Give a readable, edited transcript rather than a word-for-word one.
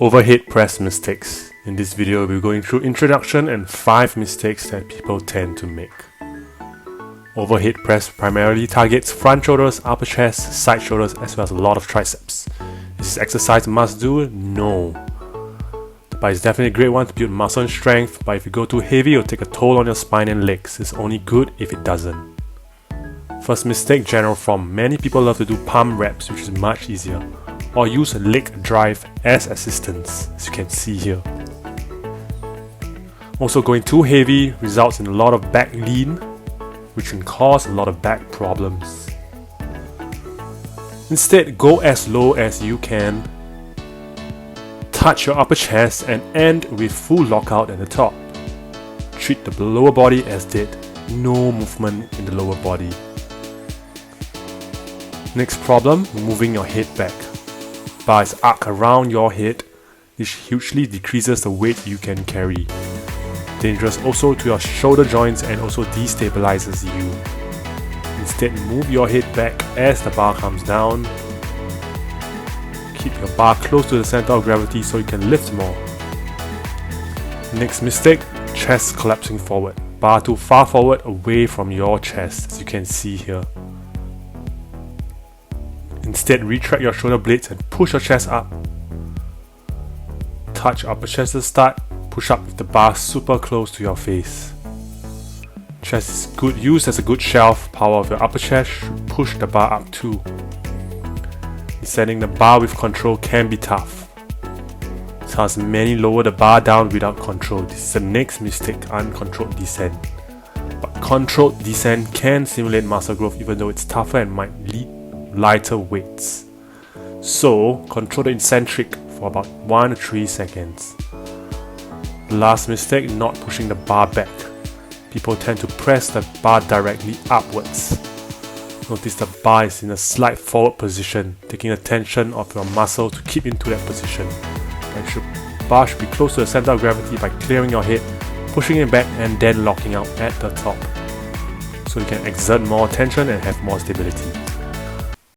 Overhead press mistakes. In this video, we're going through introduction and 5 mistakes that people tend to make. Overhead press primarily targets front shoulders, upper chest, side shoulders, as well as a lot of triceps. Is this exercise a must do? No. But it's definitely a great one to build muscle and strength, but if you go too heavy, it'll take a toll on your spine and legs. It's only good if it doesn't. First mistake, general form. Many people love to do pump reps, which is much easier, or use a leg drive as assistance, as you can see here. Also, going too heavy results in a lot of back lean, which can cause a lot of back problems. Instead, go as low as you can, touch your upper chest and end with full lockout at the top. Treat the lower body as dead, no movement in the lower body. Next problem, moving your head back. Bars arc around your head, which hugely decreases the weight you can carry. Dangerous also to your shoulder joints and also destabilizes you. Instead, move your head back as the bar comes down. Keep your bar close to the center of gravity so you can lift more. Next mistake, chest collapsing forward. Bar too far forward away from your chest, as you can see here. Instead, retract your shoulder blades and push your chest up. Touch upper chest to start. Push up with the bar super close to your face. Chest is good used as a good shelf. Power of your upper chest should push the bar up too. Descending the bar with control can be tough. Thus, many lower the bar down without control. This is the next mistake, uncontrolled descent. But controlled descent can simulate muscle growth even though it's tougher and might lead lighter weights. So, control the eccentric for about 1 to 3 seconds. Last mistake, not pushing the bar back. People tend to press the bar directly upwards. Notice the bar is in a slight forward position, taking the tension of your muscle to keep into that position. The bar should be close to the center of gravity by clearing your head, pushing it back and then locking out at the top. So you can exert more tension and have more stability.